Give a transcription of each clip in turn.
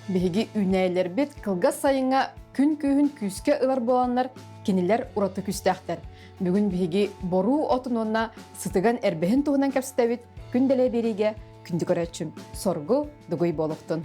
Беги үнәйлер бит кылга сайынга күн күйін күске ылар боланлар кенилер ураты күстәхтер. Бүгін беги бору отынуына сытыган әрбәхін туғынан кәпсітәбіт күнделе береге күнді көрәтшім. Соргу дугуй болуқтын.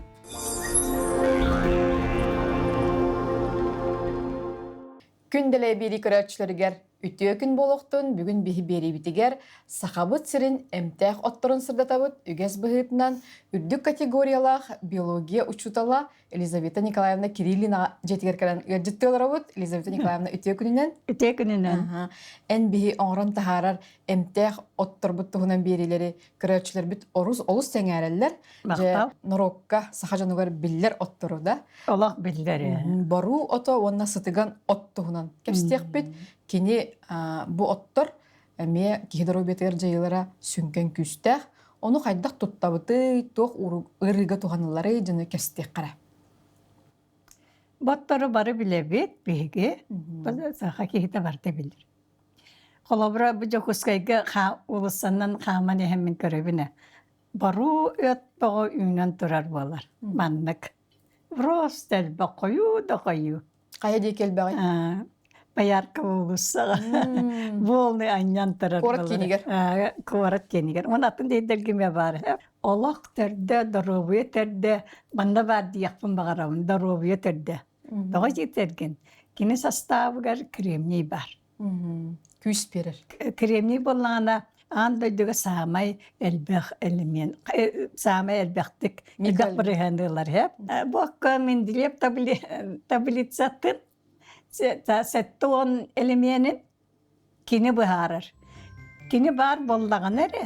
Күнделе бери көрәтшілергер үтіе күн болуқтын бүгін бейі бері бітігер сақабыт сірін әмтәқ отторын сырдатабыт үгәс бұғытынан үрдік категориялақ биология учутала Елизавета Николаевна Кириллина жетігеркерін үрдітті оларабыт. Елизавета Николаевна үтіе күнінен? Үтіе күнінен. Ән бейі оңырын тахарар әмтәқ оттор бұттығынан берілері көрәтшілер біт олыс тәңәрелер. Мақтал. Норокка сақа жануғар биллер оттору да. Олақ білдері. Бару ото онна сытыган оттығынан. Кәпстеқ бит кені бұ оттор әме кейдер обетер жайылара сүнкен күстәқ. Оны қайдақ тұттабыты, тоқ ұрыға туғанылары жаны кәпстеқ қара. Боттары бары біле бет, бейге, сақа кейті барды білдір. Қолабыра бұ жоқұскайға ұлысаннан қаман әхемін көребіне. Бару өт бұғы үйнен тұрар болар, маннық. Ростел ба қою да қою. Қая дейкел бәғай? Баярка ұлысаға. Болны аньян тұрар болар. Қорат кенігер? Қорат кенігер. Оны атын дейдергіме бар. Олақ түрді, дұробуе түрді, банда бар дейекпін бағарауын, дұробуе түрді. Доға жетерген. Кені составығар кремний бар. Күс берер. Кремний болғана андайдығы самай әлбәқ әлімен, самай әлбәқтік әлбәқ бірігенділер. Бұққа менділеп таблицаттын, сәтті он әліменін кені бұхарыр. Кені бар болдаған әрі,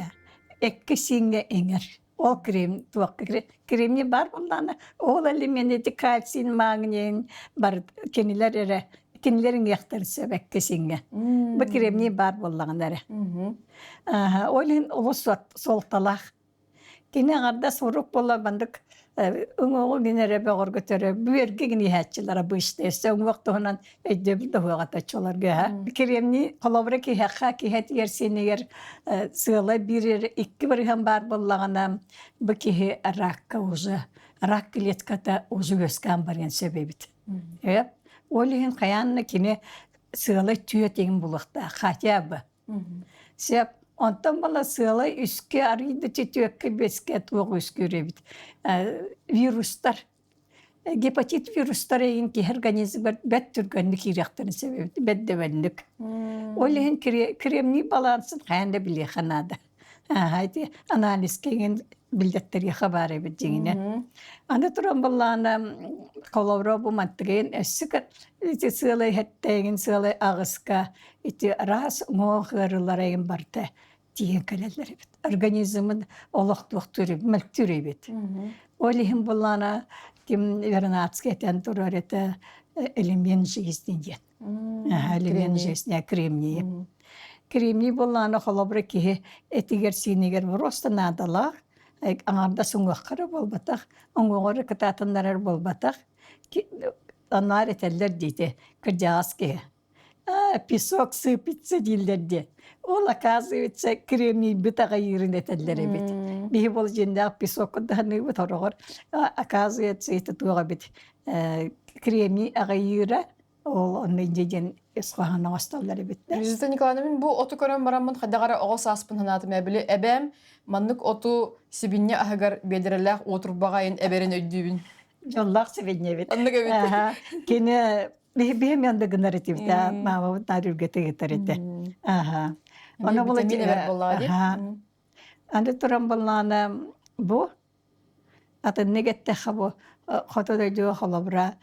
әккі сеңге еңір. Ол кремний бар болдағына. Ол әліменеті кальцин, магнин бар кенілер әрі. Кенілерін яқтырсы бәкке сеңге. Бұл кремний бар болдаған әрі. Ойлын ұлы солталақ. Кені ағарда соруқ бола бандық ұңығы менері бәғыр көтері бүерге гіне хәтчілері бұштайсы. Оң вақты ғынан өйде білді ғуағата чоларға. Кремний қолабыра ки хаққа ки хәт ерсенегер сығылы бірер екі бірген бар болдағына бұл кеге раққа ұзы. Рақ клетката ұзы өскен барген себебіт. Олығын қаянына кені сығылы түйе тегін бұлықта, қатя бұ. Сеп, онтан бала сығылы үске арыйды түйекке беске туғы үске өребіт. Вирустар, гепатит вирустар егін ки организм бәт түргенлік иректірін себебіт, бәт дөбәлік. Олығын кремний балансын қаянда біле қанады. Анализ кеген білдеттерге қабар ебет жеңіне. Аны тұран болағына қолауыра бұл мантығын әсікір сығылы әттәйгін сығылы ағысқа рас мұғырылар егін барды деген кәлелер ебет. Организмін олық-туық түріп, мүлк түріп ебет. Олығын болағына кем вернацке әтен тұрар әті элемент жизнен ден. Элемент жизнен кремний. Кремний болағына қолауыра кеге әтігер сенегер просто надалақ. Аңарда сұңғаққары болбатақ, оңғоғыры кітатынларар болбатақ, анар етелер дейді, күрдяғас ке. Песок сыпитсе дейлерде. Ол оказывается кремний бұтаға ерін етелер бет. Бейі бол жендегі песок құдағаны бұт орығыр. Оказывается еті туға бет. Кремний аға ері, ол онын жеген esqohana wastalları bitler. Elizaveta Nikolaevna bu otu көрөн барамын хадагара оғыс аспын ханатым әбілі әбәм маннык оту сибинне ахагар бедіреләқ отырбағайын әберін өйдүйбін. Жоллақ сибинне бит. Аннык әбет. Кені бейім янды гынар етіп да мама нарүргеті кетер еті. Оны витамин әбер болға деп. Анды тұран болғаны bu атын негетті қабу қотыда жуы қолабыра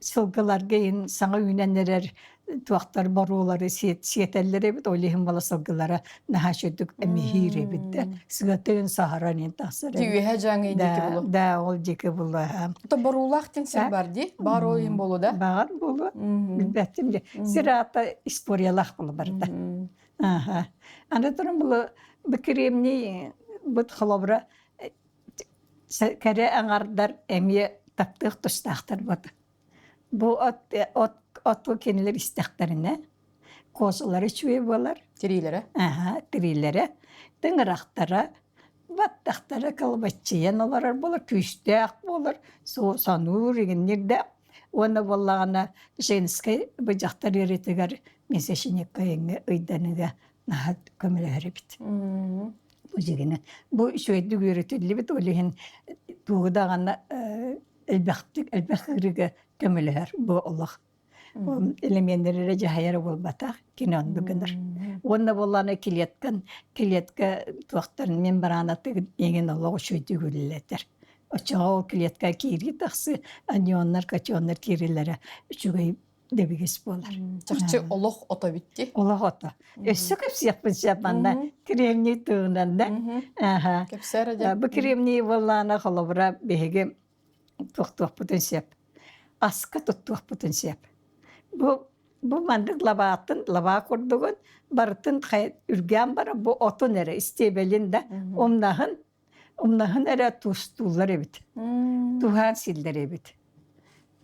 сылғылар кейін саңа үйненерер туақтар барулары сиетелер ебіт, ойлығын бала сылғылары наға шөдік әмейір ебітті. Сығатығын сахаранын тақсыр ебіт. Түйе жаңы декі болу. Да, ол декі болу. Ота барулақ тен сен бар де? Бар ойын болу да? Бағар болу. Білбәттім де. Сирата историялақ болу барда. Анда тұрын болу бүкіремні бұд қылабыра кәрі аңардар әмие таптық тұстақтар бұд. Bu otlu keniler isteklerine, kozuları çüye bolar. Tirilere? Tirilere. Dıngıraktara, баттақтары кылбаччыян олар болар, күстәк болар, санур егеннерде. Оны боллағана женскай быжақтар еретігер месешінекка еңі өйданыға нағат көмілері бит. Бұл жегені. Бұл шөйді көрітілі бит, олығын туғыдағана әлбәқірігі көмілер бұл олық. Элемендері жахайары болбатақ, кинонды гыныр. Онда болланы келеткен туақтарын мен баранаты еген олығы шөйді көрілетер. Очаға ол келетка кейри тақсы, анионлар, качионлар кейрилері үшігей дебігес болар. Чақчы олық ота бітті? Олық ота. Өссі көпсияқпын шапанда, кремний туғынанда. Көпсәрі де? Бұл кремний болланы қолыбыра беге туқтуақ бұтын сеп. Асқа тұттуақ бұтын сеп. Бұл мандық лаба құрдығын, барытын үрген бара, бұл отын әрі істебелін да, Умнахын әрі туыстулар әбіт. Туған силдер әбіт.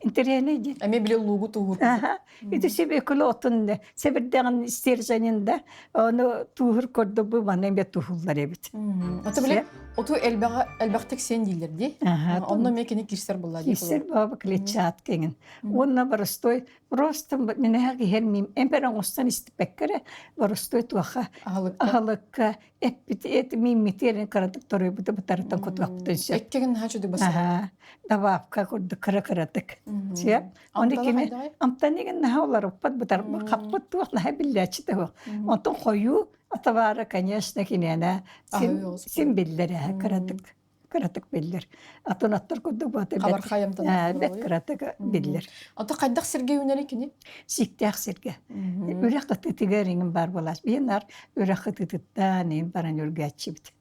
Интерьяны дейін. Әме біле луғу туғыр. Иді себе күлі отынды. Себірдеген істер жанында оны туғыр көрді бұл маңын бе туғылар әбіт. Оты біле, оту әлбәқтік сен дейлер де? Онна мекені кірсер бұлла дейі? Кірсер бабы клетчат кеңін. Онна барыстой, просто мене әгі хермейм. Әмперен остан істіпәккері барыстой туаға ағалыққа әппіті мейметерін қарадық торой бұты бұтарытан көтуақ бұтын сеп. Әккеген хачуды баса? Давапқа көрді қыра-қыратық. Амтан еген наха олар ұппат бұтар. Қаппыт туақ наха білдәчі туақ. Онтын қою атавары, конечно, кенена сен білдері қыратық білдер. Атын аттар көрді бұты бәт қыратық білдер. Ата қайдақ сірге өнері кені? Сиктәқ сірге. Үрек қытытыға реңім бар болас. Бейінар үрек қытытыттан ең баран үргәтші біт.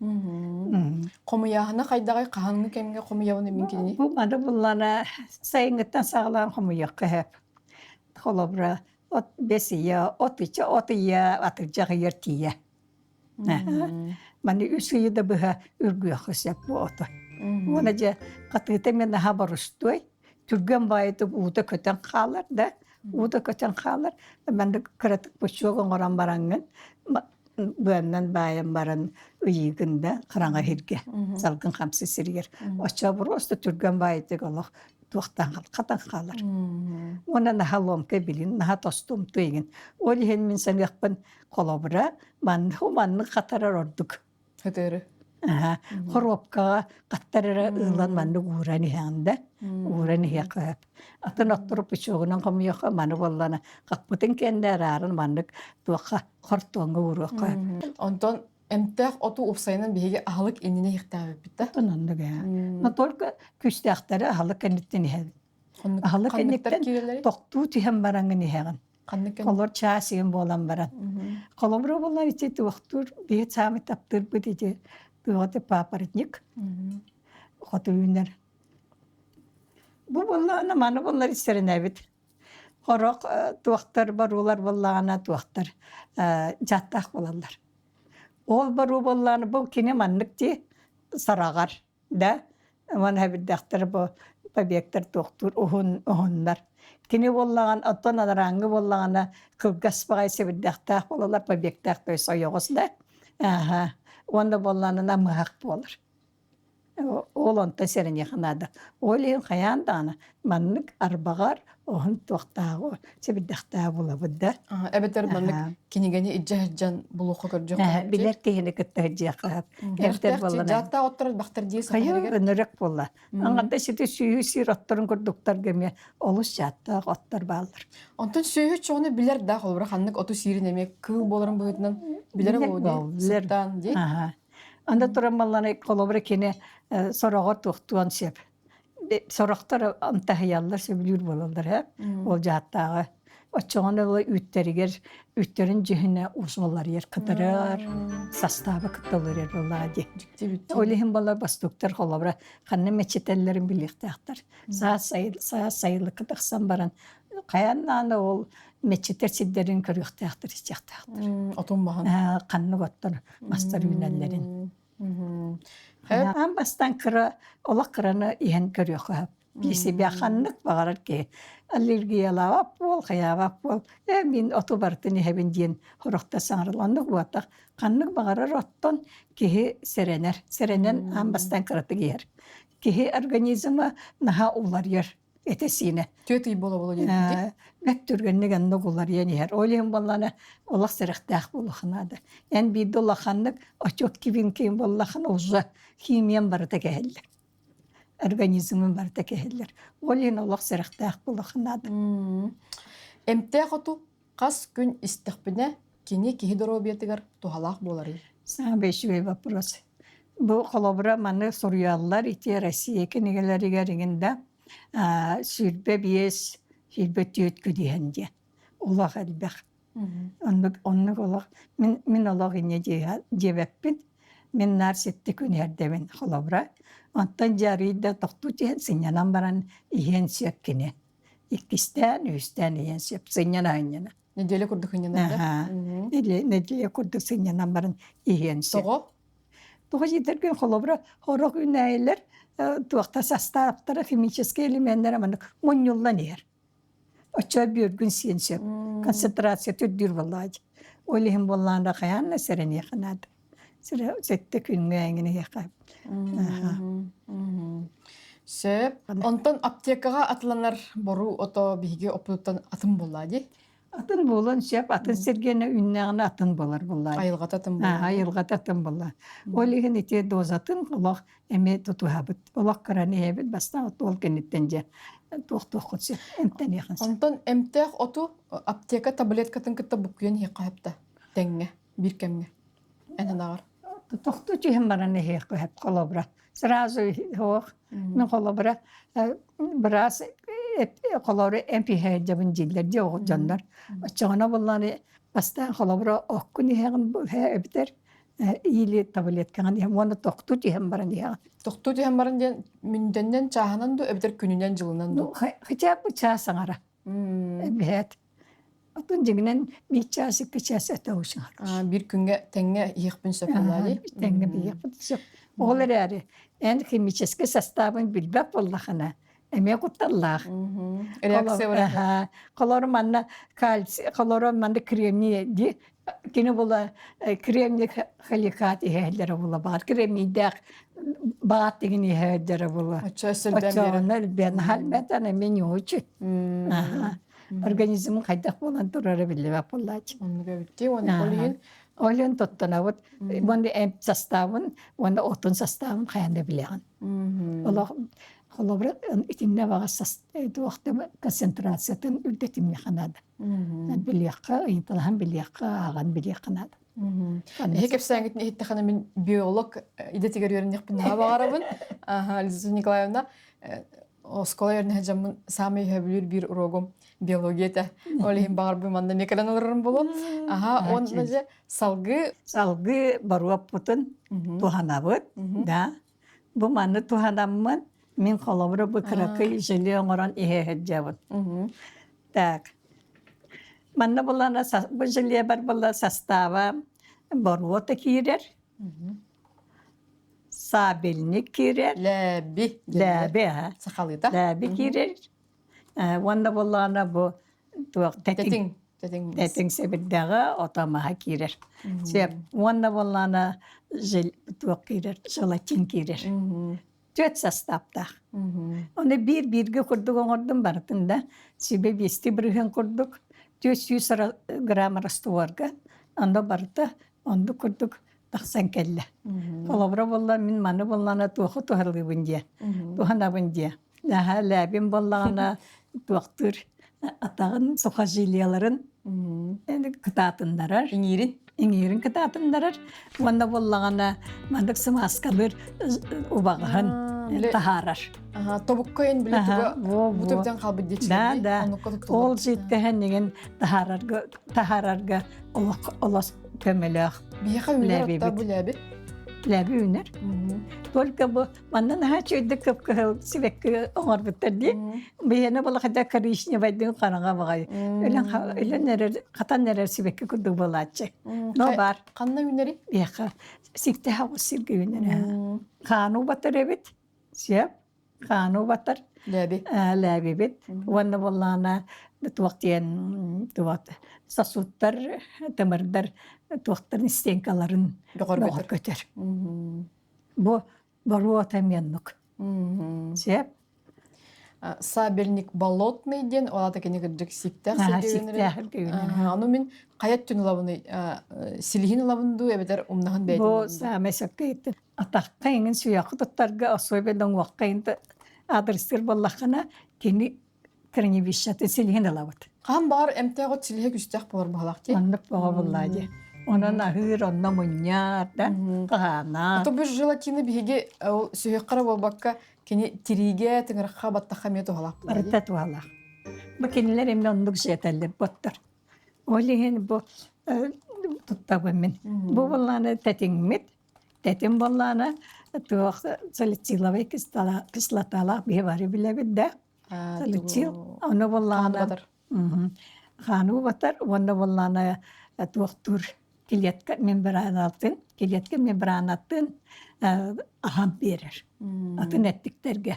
Қомияғына қайдағай қағанғы кәмге қомияғын емін кені? Бұл мады бұллана сайыңыттан сағылан қомияқ қағып. Қолабыра бесия, отыча, отыя, атыржағы ертия. Маны үсігі да бұға үргіяқы сәп бұл оты. Оны жа қатыты мен наға барыстой, түрген байытып ұуда көтен қалар да, ұуда көтен қалар. Мәнді күретік бұшуғын оран бараңын, бұғаннан байын барын үйігінде қыраңа херге, салғын қамсы сіргер. Оча бұрысты түрген байытық олық туақтан қал, қатан қалар. Оны наға ломқа білін, наға тостум түйген. Ол ен мен сәнеқпін қолабыра, манны қатарар ордық. Хөтері? Хоропкаға қаттарыра ұлан манны ұғыраны хәңді, ұғыраны хәқіп. Атын ақтырып үшіғынан қомияқа маны болланы қақпытын кәнді әрарын манны туаққа қортуаңға ұғырыққа. Онтон әмтәқ оту ұпсайынан бейге ағылық еніне еқтәбі бітті? Тонанды ға. Но только күшті ақтары ағылық кәнеттен хәді. Ағылық кәнеттен тоқту түйен бараңын хәғын. Колор часыгын болан баран. Колобра болан ите туақтур, бейт сами таптыр бұд ите туғаты папарытник. Хоты үйінер. Бұл болан, маны болар істерін әбіт. Хорақ туақтар барулар болана туақтар жаттақ болалар. Ол бару боланы бұл кене маннық те сарағар. Да, ман әбіддақтар бұл побектар туақтур, ұғындар. Кені боллаған, оттон адараңы боллағана қылғас бағай себірдіқтақ болалар, побектақ той сойоғысында. Онда боллағына мұғақ болыр. Ол онта сәрін еқінады. Ол ең қаяндағына маннық арбағар, оғын тоқтағы, себірдіқтағы бола бұдда. Әбеттер маннық кенегені иджа-жан бұлуқы көр жоқ? Білер кейіні күтті жақығып. Жатта оттырыз бақтыр дейсі қайыр? Өнірек бола. Аңғанда сеті сүйі сүйір оттырын көрдіктар кеме олыс жатта оттыр балыр. Онтын сүйі çoğunu білер да қолбыра қаннық оту сүйірін еме күй болырын бұғытынан білер болуды? Анда тұрамаланы қолыбыры кені сорағыр тұқтуан сеп. Сорақтар антахиялар сөбілер болалар. Ол жаттағы. Очоғаны үттерігер, үттерін жүхіне ұзғалар ер қыдырар, састабы қытталар ер болады. Олығын балар бастықтар қолыбыры қанны мечетелерін біліктіқтар. Саа сайылы қыдықсан баран. Қаяннаны ол мечетер сиддерін көріқтіқтар істіқтіқтар. Отын бағын? Қанны қоттар мастар үйнәлерін. Ан бастан кыра, олақ кыраны иен көріқі. Биси бяханнык багарар ки. Аллергиялап бол, хаябап бол. Мин оту бартыны хебин диен хорохта саңырланнык буатак. Каннык багарар оттон кихи серенер. Серенен амбастан кыраты гер. Кихи организма наха улар ер. Этесине. Төт үй бола дейді. Мәт түргеннек анны улар янер. Ойлен болланы олақ сырықтақ болахынады. Ян биді олақаннык очок кибин кейін боллахын олжа химиян барыта кәһеллер. Организмын барыта кәһеллер. Ойлен олақ сырықтақ болахынады. Эмтех оту қас күн истіқпіне кені кихи доробиятыгар тухалақ болары. Саң бешуе вопрос. Бұл қолобыра маны соруялар ите Россия кенегелерігерігінде сүрбе биес, сүрбе түйет көдейенде. Олақ әлбәқ. Оннық олақ. Мен олақ ине жебәппін. Мен нар сетті көнердемін қолобыра. Онтан жарыйда тоқту тейін сынянан баран иен сөп кене. Иккістен, үстен иен сөп. Сынyan айнена. Неделе күрдік иненде? Неделе күрдік сынянан баран иен сөп. Тоғы? Тоғы жетерген қолобыра хорақ үнәйлер туақта састаптары химический элементтер аманы монюллан ер. Оча бürgün сен сөп. Концентрация түрдір болады. Ойлихим болланда қаянна сәрене қанады. Сәтті күнге әңгіне яқап. Сөп. Онтан аптекаға атыланар бору ото биге опуттан атым болады? Атын болан сөп, атын сергені үннәғіне атын болар болады. Айылғат атым болады? Айылғат атын болар. Ойлихин ете дозатын олақ әме тұтуғабыт. Олақ қараны әбіт бастан оты ол кенеттен же. Тоқ-тоқ құтсы. Әмттен яқын сөп. Онтан эмтех оту аптека таблеткатын кітті бұқйен еқайыпта. Тәңге, бір кәмге. Әнен ағар. Тоқту чүйім бараны еқайып қолабыра. Сразу хоқ. Мен қолабыра біраз қолабыра әмпихай жабын жиллер де оғы жандар. Чоғына болланы бастан қолабыра оққын еғін өбітер. Ийлі таблеткаған еғін. Оны тоқту чүйім бараны еғін. Тоқту дейін барын ден мүнденнен чағынан ду, өбітер күнінен жылынан ду. Хыча bu çağsаңара. Evet. Отын жігінен bir çağsı iki çağsı öte oluşuңар. Bir күнге тәңге еқпін сөпілді. Тәңге bir yapıp söp. Oğlar әрі. En химический составын bilbep bollağına. Emeğe kuttallar. Реакция var. Kolorun manna kalsi, kolorun manna kremli di. Kini bola kremli halikat ihellere bola bağır. Kremli de bağıt digini ihellere bola. Açı ösülden beri. Açağınlar ben halmeten emin yoğucu. Organizmin kaydak bolan durarı bilbep bollacı. Onu göbüttü, onu kolayın. Olen tuttanavut. Wanda em sastavın, wanda otun sastavın kayanda bileğin. Allah kolabra itimne vagas vakti konsentrasyatın üldetim yakanadı. Bileğka, intalhan bileğka, ağan bileğkanadı. Hek hepsi gittin ihtiqana min biyolog idetiger yörünük bin hava arabın. Lizaveta Nikolaevna Oskola yörünük hacamın sami höbülür bir urogum biyologiyete. Olihim bağır bu manda mekaran alırım bolu. Onunca salgı baruap putun tuhanavut. Bu manı tuhanamın min kolabra bu kırakı jeliyon oran ihe hecavut. Tak. Manna bulana bu jeliye bar bulla sastava baruata kirer. Sabelnik kirer. Labi ha. Sakalıyda. Labi kirer. Wanda bullana bu teting sebeddaga otamaha kirer. Sep wanda bullana jel kirer, jelatin kirer. Tüet sastapta. Onu bir kurduk onordum bartında. Sibe besti bırhın kurduk. 400 gram rastuvarga. Onda barta, onda kurduk. Taksan kelle. Kolabra bolla min manı bollana tuğu tuharlı bunca. Tuhana bunca. Daha labim bollana tuğtur. Atağın sokajiliyaların kıtatındarar. İngirin kıtatındarar. Wanda bollana mandık sımaskalır ubağın taharar. Tobukka en bile bu tüpten kalbi geçirdi. Da. Ol jitkehen degen tahararga olas kömelek. Biyaqa üner hatta bu labi. Labi üner. Tolka bu mandan ha çöydü köpkö sivek onar bitirdi. Biyana bala kada karışnya baydın qanağa bagay. Ölen nerer qatan nerer sivek kudu balaçı. No bar. Qanna üneri? Biyaqa sikte ha sivke üner. Qanu batar evet. Siyap. Qanu batar. Ләби. ләбибит. Уонна боллана туактен туат сосуттар тымырдар туактар стенкаларын Бөгөр бөгөр көтөр. көтөр. Мгм. Бу бару атамяннык. Мгм. Сеп Сабельник болотный ден, олата кені кірдік сиктәк сиктәк сиргенер. Ану мен қаят түн лабыны, силихин лабынду, әбетер умнахан Бу бәйтін. самесаккайт атакка иңин суяқы туттарга осойбедан уаққайынды адрестер боллақана кени кіріне бишаты силген алабыт. Қан бар әмтәғот силихе күстәк болар бағалақ те. Оннық боға боллады. Онан ахыр, онна мұньяр, да, қағана. Ото бір желатины беге сүйек қара болбаққа кені тириге тыңыраққа баттаққа мету халақ болар. Барыта туалақ. Бұ кенілер емді ондық жетәлі боттыр. Олеген бұ тұттағы мен. Бұ болланы тәтіңмет. Тәтім болланы туақ солитсилавай кислаталақ бе бары біле білді. Солитсил. Оны болланы. Хану батар. Оны болланы туақтыр. Келетке мембранатын ахам берер. Атын әттіктерге.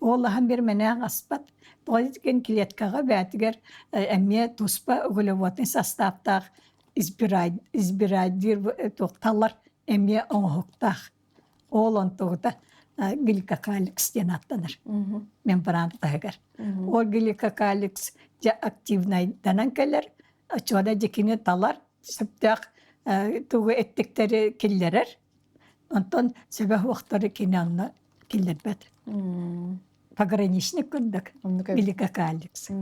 Ол ахам берменен аспат. Тоғызген келеткаға бәтігер әме туспа ұғылыватын састаптақ избирайдыр тоқталар әме оңғықтақ. Ол онтығыда гликокаликс ден аттаныр. Мембранатығыр. Ол гликокаликс активнайданан кәлер. Чуада жекіне талар. Сыптақ туғы әттіктері келлерер. Онтон сөбәх уақтары кенянна келлер бәд. Пограничник күндік. Великокаликс.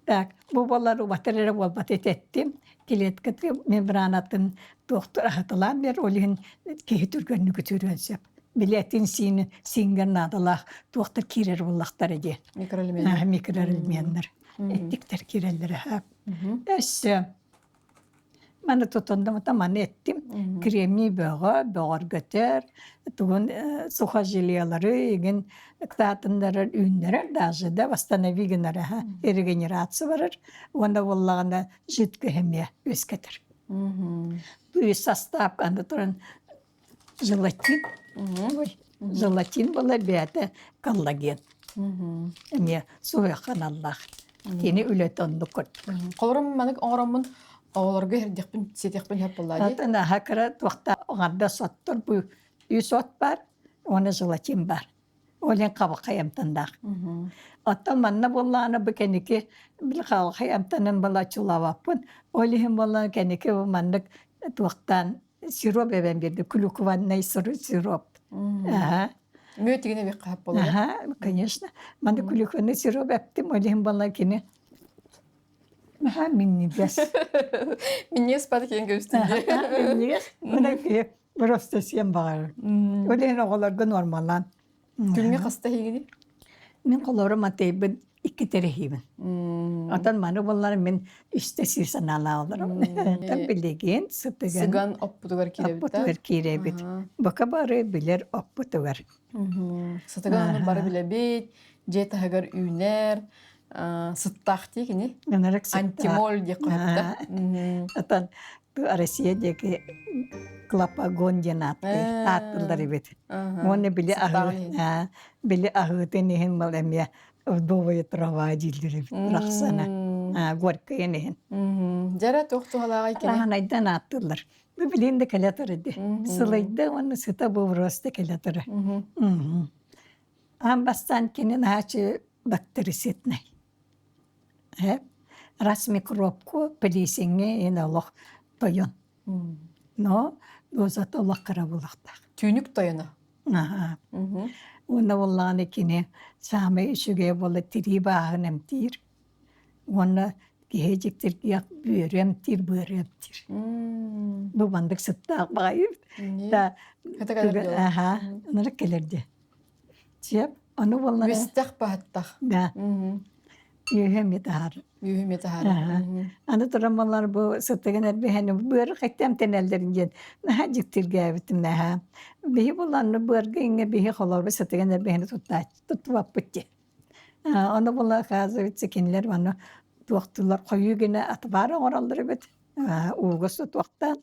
Так, бұл болар уатырары болбат ететтім. Келеткіті мембранатын доқтыр ағытылан бер, олығын кейі түргенні күтірінсеп. Билетін сиңгер надылақ, доқтыр керер болақтар еде. Микроэлементтер. Әттіктер керелері. Әсі. Маны тұтындым, маны еттім. Кремний бөғар көтер. Туғын сухожилиялары, еген ктатындары үйіндері, даже да восстановигенері, регенерация барыр. Онда болағында жүткі хемия өз кетір. Өз састап қанды тұрын желатин. Желатин болар бәді коллаген. Әме суяқан Аллах. Тені үлет онды көрт. Қолырым мәнік оңырамын оғыларға herдекпін, сетекпін хеп болады. Атына хакыра туақта оғанда соттыр, бұл үй сот бар, оны желатин бар. Олен қабы қаямтандақ. Аттан манна болланы бұл кәнеке біл қалы қаямтанын бала чулаваппын. Олен болланы кәнеке бұл маннық туақтан сироп әбен берді, клюкванный сироп. Мөтігіне бек қап болады. Конечно. Манны клюкванный сироп әптім, олен болланы кені Минни бес. Минни спады кейін көстінде. Минни Мына ке просто сен бағар. Олен оғыларға нормалан. Күнге қаста хегеді? Мен қолары матайбын 2 терехейбін. Атан маны болары мен үште сирсан ала оларым. Тан білеген, сұтыған. Сыған оппутугар керебіт. Оппутугар керебіт. Бақа бары білер оппутугар. Сытыған бары білебет, жетағығар үйнер, сыттақ дейгіне? Антимол де қойыпты. Атан Россия деки клапагон ден аттылдар бет. Оны біле ағытын ехін бұл әме ұдбовы трава дилдері бет. Рақсана. Горкайын ехін. Жара тоқты қалаға екені? Рағанайдан аттылдар. Бұл білейінді кәлетір еді. Сылайды оны сыта бұл росты кәлетірі. Амбастан кенен ачы бактерисетнай. Раз микробку пілесіңе ен олық тойын. Но, дозат олақ қара болақтақ. Түйнік тойыны? Оны олағаны кене самы үшіге болы тiri бағын әмтір. Оны кехежіктер кияқ бүйремтір. Бұл бандық сұттақ бағайып. Қата қалар дело? Онырық келерде. Сеп, оны олағаны... Өстәқ бағыттақ? Да. Үйем етағар. Үйем етағар. Аны тұрамалар бұл сұттығын әрбейхені бұйрық әттем тәнәлдерінген. Наға жүктірге әбітім наға. Бейі боланы бұйрғы еңе бейі қолар бұл сұттығын әрбейхені тұттуап бұтте. Оны бұлар қазы өтсе кенілер оны туақтылар қойы гені атыбары оралдыры бет. Уғысы туақтан.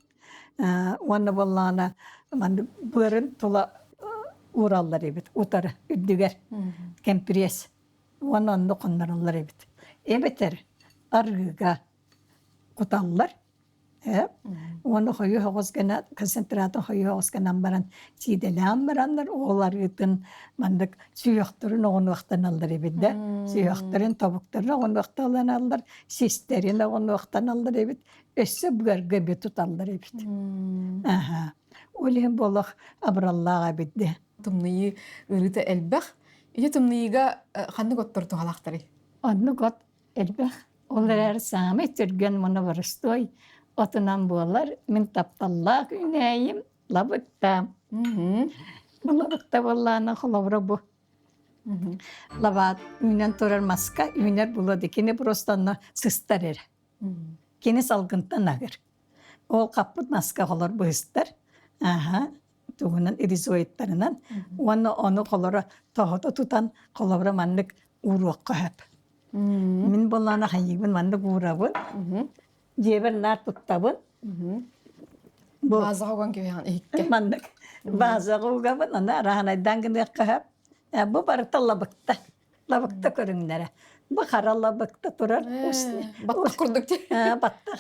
Оны бұланы бұйрын тұла ураллар эбит, утары, үддүгер, кемпирес. Ононну коннороллар эбит. Эбетер, арыга куталлар. Оны хойу хоғызгана, концентратын хойу хоғызганан баран, сиделян барандар, олар үтін мандық сүйіқтірін оғын уақтан алдар ебеді. Сүйіқтірін, тобықтырын оғын уақтан алдар, систерін оғын уақтан алдар ебеді. Өссі бұғарға бетут алдар ебеді. Олен болық абыраллаға беді. Тымнıyı ырыта әлбәқ, үйі тымнıyыға қанны көттір тұғалақтары? Оны гот элбэх. Олар әрі саңы түрген мұны барыстой. Отынан болар, мен тапталлақ үнәйім, лабықта. Бұл лабықта болланы қолавра бұ. Лабат үнен тұрар маска, үнер болады. Кені бұрыстанны сыстар әрі. Кені салғынтан ағыр. Ол қаппыт маска қолар бұғыстар. Туғынан иризоиттарынан. Оны қолары тоғыда тұтан қолавра манлық ұруаққа әп. Мен болланы қайығын манлық ұрабын. Жеберлер туттабын. Базаға оған күйен икке. Мандық. Базаға оғабын. Ана арағанайдан гіне қағап. Бұ барыта лабықта. Лабықта көріңдері. Бұ қара лабықта тұрар. Баттақ күрдік де. Баттақ.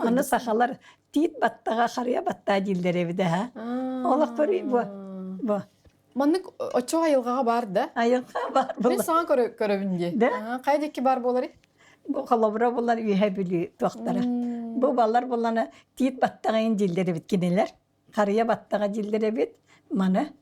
Оны сақалар тиит баттаға қария баттаға желдер ебіде. Олық көрей бұ. Маннык очо айылғаға бар да? Айылға бар. Мен саған көрөбінде. Қайдекі бар болары? Бұл қалабыра болар үйе білі тоқтары. Бұл балар боланы тиит баттағайын желдері біткенелер. Қария баттаға желдері бит. Маны.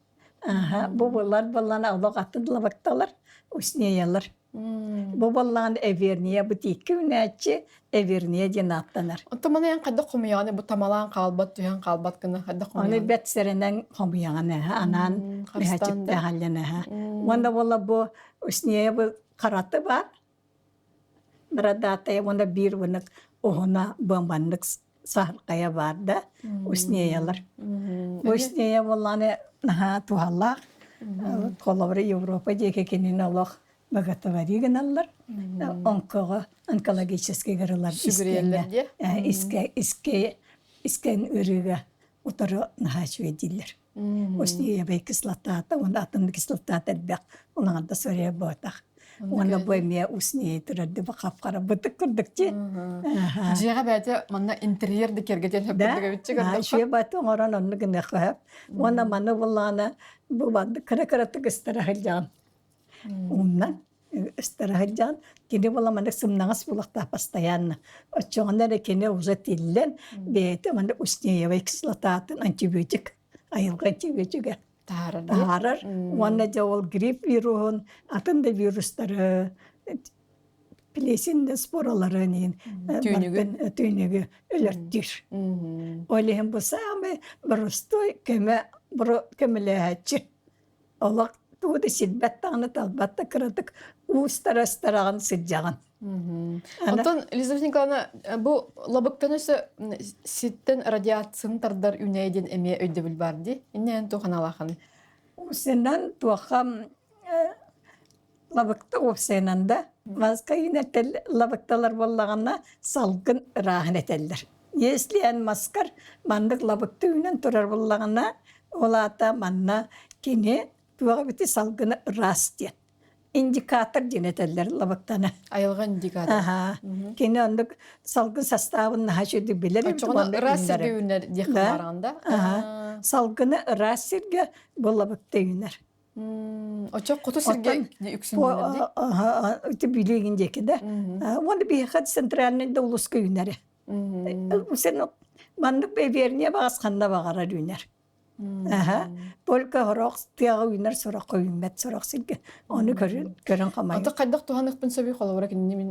Бұл балар боланы аулақ аттыдылы бақталар. Үсіне ялар. Бұл баланы әвернее бұтекі үнәтші әвернее ден аттанар. Онты маны ян қайда құмияны, бұл тамалан қалбат, түйен қалбат күні қайда құмияны? Оны бәт сәрінен құмияны, анан мәхәчіпті қаляны. Онда бола бұл үсіне бұл қараты бар. Бірадатая онда бір бұнық оғына бомбандық сарқая барды. Үсіне ялар. Үсіне боланы туғалақ. Қолабыры Европа деке кенен олық богатоваригін алар. Онкоға онкологический ғырылар. Сүгірелерде? Искен өрігі ұтыры нағачуе дейлер. Үсіне ебей кислотаты, онда атымды кислотаты әлбәқ. Олағанда сөрия бұғатақ. Оны боймия үсіне тұрарды бұқап-қара бұтық күрдік те. Жеға бәді манна интерьерді кергеден хөпкірдігі бітчі көрдік. Шуе бәті оңыран оны күні қойып. Оны маны бұлланы бұбанды кірі-кірі істірі жағын. Оннан істірі жағын. Кені бұла маны сымнағыз бұлақта постоянно. Очоғындар кені ұзы тілден бәйті маны үсіне ебай кислотатын антибиотик. Айылғы антибиотигі. Тарар. Оны да ол грипп вируын, атында вирустары, плесінде споралары, түйнігі өлірттір. Олеген бұл сағымы бұрыстой көмілі әтші. Олақ туғыды сілбәттағыны талбатта кіратық ұстара-ыстарағын сілжағын. Антон, Елизавета Николаевна, бұл лабықтан өсі сеттен радиацияны тардар үнәйден әме өйді біл барды. Иннен туған алақаны? Осынан туақам лабықта опсайнанда, вазға үйнәттел лабықталар болағына салғын рағын әтелдер. Если ән маскар мандық лабықта үйнен тұрар болағына, олата манна кене туаға біті салғыны рас ден. Индикатор денетелер лабықтаны. Айылға индикатор. Кені ондық салғын составын нағашуды білер. Очоғына рассерге үйінер деқін барғанда? Салғыны рассерге бұл лабықта үйінер. Очоқ құты сірге үксінлерде? Өті білеген декі да. Оны бейхат центральный да ұлысқа үйінер. Сен мандық бейверіне бағасқанда бағарар үйінер. Только хорақ тияғы үйінер сұрақ үйінбәт сұрақ сілге. Оны көрін қамайын. Аты қайдақ туған ұқпын сөбей қолауыра кенде мен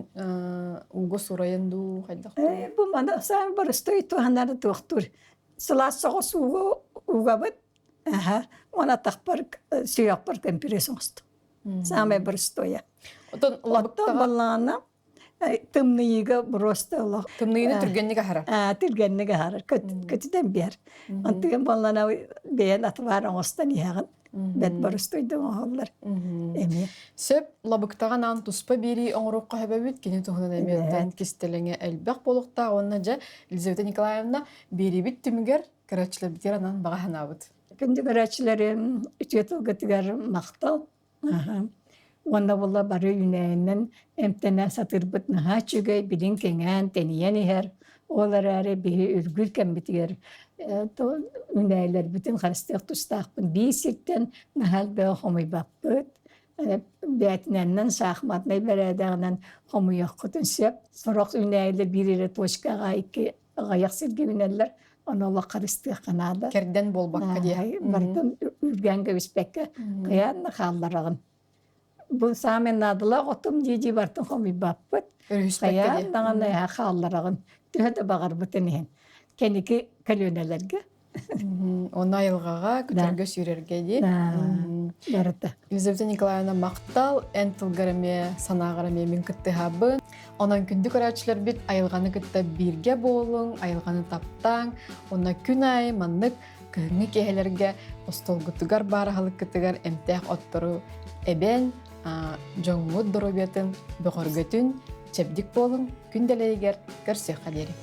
ұғы сұрайынду қайдақ? Бұл манда сән бір үстой туғанары туқтыр. Сылас соғыс ұға бұд. Оны тақпар сүйақ бір компрессия ұсты. Сән бір үстоя. Отын баланы тымныйыға бұросты олақ. Тымныйыны түргеннігі харар? Түргеннігі харар. Көтіден бер. Антыған баланы бейін атывар оңыстан еғін. Бәт бұрыстойды оңғалар. Сөп лабықтаған ан тұспа бері оңырыққа хөбәбет кені тұғынан әметтен кестеліңе әлбәқ болуқта. Онына жа Елизавета Николаевна бері бит түмігер кірәтшілі бітер анан бағахан абыд. Күнді көрәчілерім үтетіл гытыгар мақтал. Онда бола бары үнәйінен әмтәнә сатырбыт наға чүгей білін кеңән тәниян ихер. Олар әрі бігі үргүл кәмбітігер. Үнәйлер бүтін қарыстық тұстақпын. Бейсіктен нахал бәу хомой баппыт. Бәтінәннен сақматнай бәрәдәғінен хомойық құтын сеп. Сорақ үнәйлер бірері точкаға икі ғаяқ сірге үнәлер. Оны ола қарыстық қанады. Керден болбаққа дия. Бартын үргәнгі үспәкке қиянны қалларағын. Бұл самен надыла отым дейді бартын хомой баппыт. Өріспәкке дия. Қияннаған ая қалларағын. Түйеді бағар бұтын ehen. Кәнекі кәлөнелерге. Оны айылғаға күтірге сүйрерге де. Барыты. Елизавета Николаевна мақтал, әнтілгіріме, санағырыме мен күтті хабын. Онан күнді көрәтшілер бит айылғаны күтті бірге болың, айылғаны таптаң. Онна күн ай, маннық, күнгі кехелерге остол күтігар бары халық күтігар әмтәқ оттыру. Әбен, жоңмуд дұру бетін, бұғыр көтін, чәбдік болың, күнделейгер көрсе қадері.